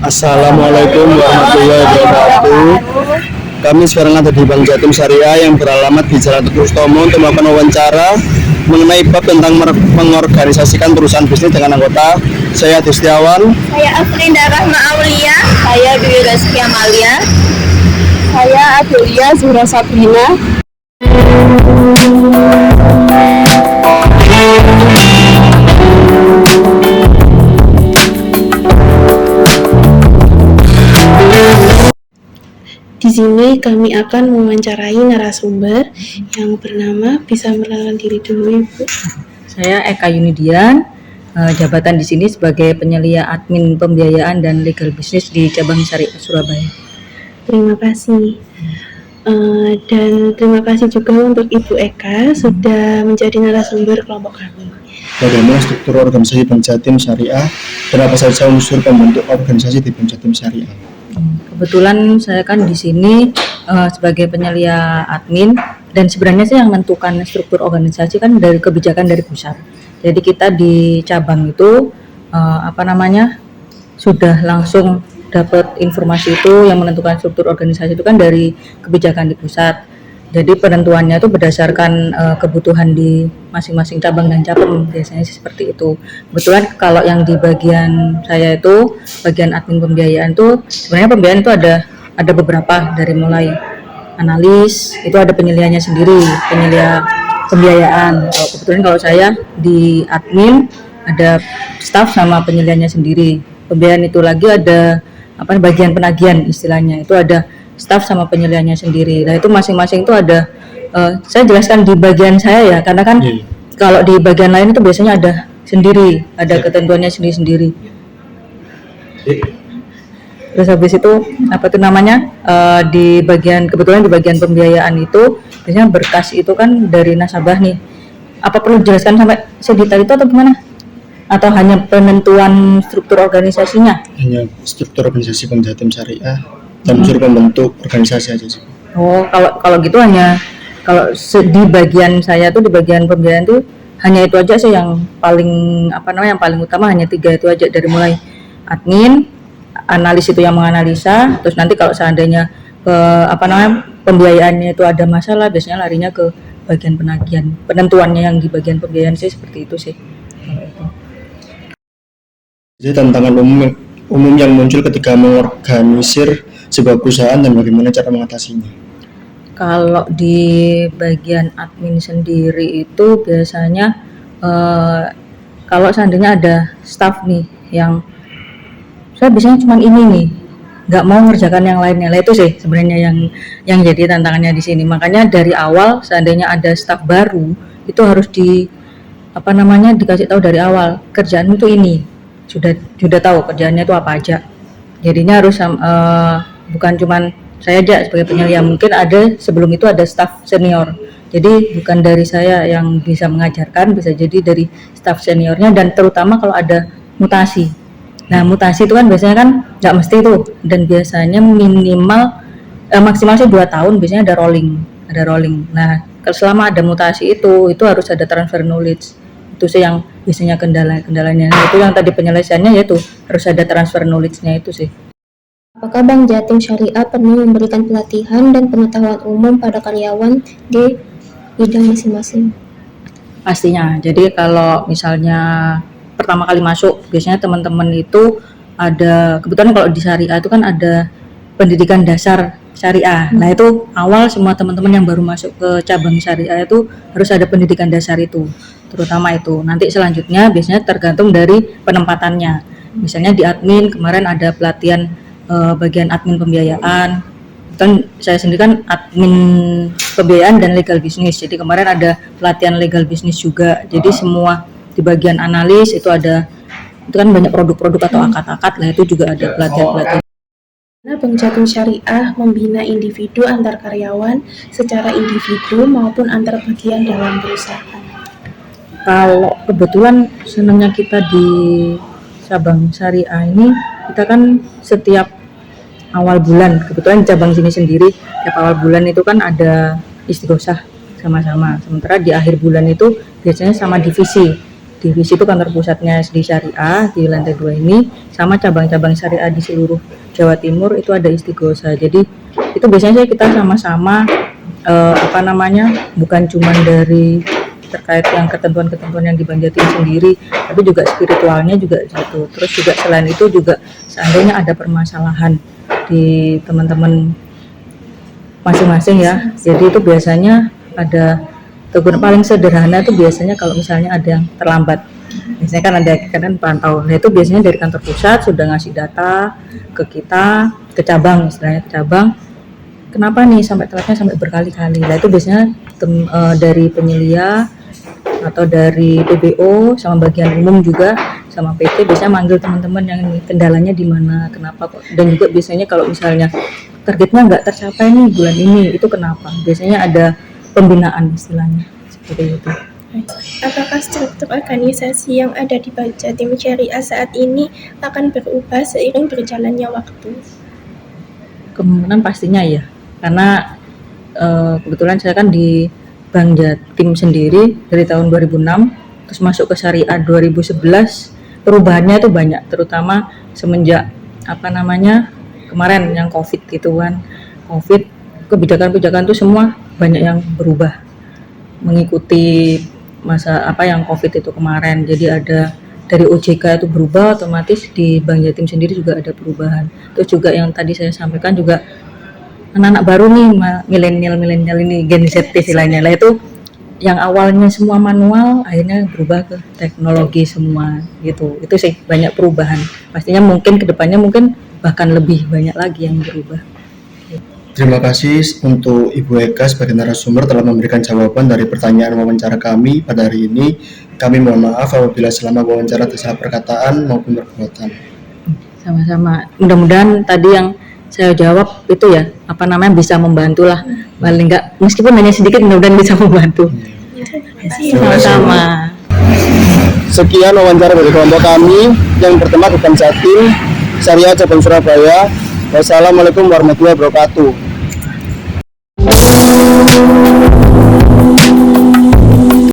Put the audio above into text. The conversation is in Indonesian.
Assalamualaikum warahmatullahi wabarakatuh. Kami sekarang ada di Bank Jatim Syariah yang beralamat di Jalan Teguh Ustomo untuk melakukan wawancara mengenai bab tentang mengorganisasikan perusahaan bisnis dengan anggota. Saya Dustiawan. Saya Afrinda Rahma Aulia. Saya Dwi Reski Amalia. Saya Adelia Zura Sabrina. Di sini kami akan mewawancarai narasumber yang bernama, bisa memperkenalkan diri dulu, Ibu. Saya Eka Yunidian, jabatan di sini sebagai penyelia admin pembiayaan dan legal bisnis di cabang Syariah Surabaya. Terima kasih. Dan terima kasih juga untuk Ibu Eka sudah menjadi narasumber kelompok kami. Bagaimana struktur organisasi Bank Jatim Syariah dan apa saja unsur pembentuk organisasi di Bank Jatim Syariah? Kebetulan saya kan di sini sebagai penyelia admin, dan sebenarnya sih yang menentukan struktur organisasi kan dari kebijakan dari pusat. Jadi kita di cabang itu sudah langsung dapat informasi itu, yang menentukan struktur organisasi itu kan dari kebijakan di pusat. Jadi penentuannya itu berdasarkan kebutuhan di masing-masing cabang dan cabang, biasanya sih seperti itu. Kebetulan kalau yang di bagian saya itu, bagian admin pembiayaan itu, sebenarnya pembiayaan itu ada beberapa, dari mulai analis, itu ada penyelianya sendiri, penyelia pembiayaan. Kebetulan kalau saya di admin ada staff sama penyelianya sendiri. Pembiayaan itu lagi ada bagian penagihan istilahnya, itu ada staff sama penyelianya sendiri. Nah itu masing-masing itu ada, saya jelaskan di bagian saya ya, karena kan kalau di bagian lain itu biasanya ada sendiri, ada ketentuannya sendiri-sendiri. Terus habis itu kebetulan di bagian pembiayaan itu biasanya berkas itu kan dari nasabah nih. Apa perlu dijelaskan sampai sedetail itu atau gimana? Atau hanya penentuan struktur organisasinya? Hanya struktur organisasi Bank Jatim Syariah dan unsur pembentuk organisasi aja sih. Oh, kalau gitu hanya di bagian saya tuh, di bagian pembiayaan tuh hanya itu aja sih yang paling yang paling utama, hanya 3 itu aja, dari mulai admin, analis itu yang menganalisa, terus nanti kalau seandainya pembiayaannya itu ada masalah, biasanya larinya ke bagian penagihan. Penentuannya yang di bagian pembiayaan sih seperti itu sih. Jadi tantangan umum yang muncul ketika mengorganisir sebuah perusahaan dan bagaimana cara mengatasinya? Kalau di bagian admin sendiri itu biasanya kalau seandainya ada staff nih yang saya biasanya cuma ini nih, nggak mau mengerjakan yang lainnya. Nah itu sih sebenarnya yang jadi tantangannya di sini. Makanya dari awal seandainya ada staff baru itu harus dikasih tahu dari awal, kerjaan itu ini, sudah tahu kerjaannya itu apa aja. Jadinya harus bukan cuman saya aja sebagai penyelia, mungkin ada sebelum itu ada staff senior. Jadi bukan dari saya yang bisa mengajarkan, bisa jadi dari staff seniornya, dan terutama kalau ada mutasi. Nah mutasi itu kan biasanya kan nggak mesti tuh, dan biasanya minimal maksimal sih 2 tahun, biasanya ada rolling. Nah selama ada mutasi itu harus ada transfer knowledge. Itu sih yang biasanya kendalanya. Nah, itu yang tadi penyelesaiannya, yaitu harus ada transfer knowledge-nya itu sih. Apakah Bank Jatim Syariah perlu memberikan pelatihan dan pengetahuan umum pada karyawan di bidang masing-masing? Pastinya. Jadi kalau misalnya pertama kali masuk, biasanya teman-teman itu ada, kebetulan kalau di syariah itu kan ada pendidikan dasar syariah. Nah itu awal semua teman-teman yang baru masuk ke cabang syariah itu harus ada pendidikan dasar itu, terutama itu. Nanti selanjutnya biasanya tergantung dari penempatannya. Misalnya di admin kemarin ada pelatihan bagian admin pembiayaan. Kan saya sendiri kan admin pembiayaan dan legal bisnis. Jadi kemarin ada pelatihan legal bisnis juga. Jadi semua di bagian analis itu kan banyak produk-produk atau akad-akad lah, itu juga ada pelatihan-pelatihan. Bank Jatim Syariah membina individu antar karyawan secara individu maupun antar bagian dalam perusahaan. Kalau kebetulan senangnya kita di cabang syariah ini, kita kan setiap awal bulan, kebetulan cabang sini sendiri tiap awal bulan itu kan ada istighosah sama-sama. Sementara di akhir bulan itu biasanya sama divisi divisi itu kantor pusatnya di Syariah di lantai 2 ini, sama cabang-cabang Syariah di seluruh Jawa Timur itu ada Istighosa. Jadi itu biasanya kita sama-sama bukan cuma dari terkait yang ketentuan-ketentuan yang di Bank Jatim sendiri, tapi juga spiritualnya juga gitu. Terus juga selain itu juga seandainya ada permasalahan di teman-teman masing-masing ya, jadi itu biasanya ada teguran paling sederhana itu biasanya kalau misalnya ada yang terlambat, biasanya kan ada kan pantau. Nah itu biasanya dari kantor pusat sudah ngasih data ke kita, ke cabang istilahnya, ke cabang kenapa nih sampai telatnya sampai berkali-kali. Nah itu biasanya dari penyelia atau dari PBO sama bagian umum juga sama PT biasanya manggil teman-teman yang kendalanya di mana, kenapa kok, dan juga biasanya kalau misalnya targetnya nggak tercapai nih bulan ini, itu kenapa, biasanya ada pembinaan istilahnya seperti itu. Apakah struktur organisasi yang ada di Bank Jatim Syariah saat ini akan berubah seiring berjalannya waktu? Kemungkinan pastinya ya, karena kebetulan saya kan di Bank Jatim sendiri dari tahun 2006 terus masuk ke Syariah 2011, perubahannya itu banyak, terutama semenjak kemarin yang COVID gitu kan, COVID, kebijakan-kebijakan itu semua banyak yang berubah mengikuti masa yang COVID itu kemarin. Jadi ada dari OJK itu berubah, otomatis di Bank Jatim sendiri juga ada perubahan. Terus juga yang tadi saya sampaikan juga anak-anak baru nih, milenial ini, Gen Z istilahnya lah, itu yang awalnya semua manual akhirnya berubah ke teknologi semua gitu. Itu sih banyak perubahan, pastinya mungkin kedepannya mungkin bahkan lebih banyak lagi yang berubah. Terima kasih untuk Ibu Eka sebagai narasumber telah memberikan jawaban dari pertanyaan wawancara kami pada hari ini. Kami mohon maaf apabila selama wawancara tersalah perkataan maupun perbuatan. Sama-sama, mudah-mudahan tadi yang saya jawab itu ya bisa membantu lah, paling enggak meskipun hanya sedikit, mudah-mudahan bisa membantu. Sama-sama. Sekian wawancara dari kelompok kami yang pertama di Bank Jatim Syariah Cabang Surabaya. Wassalamualaikum warahmatullahi wabarakatuh.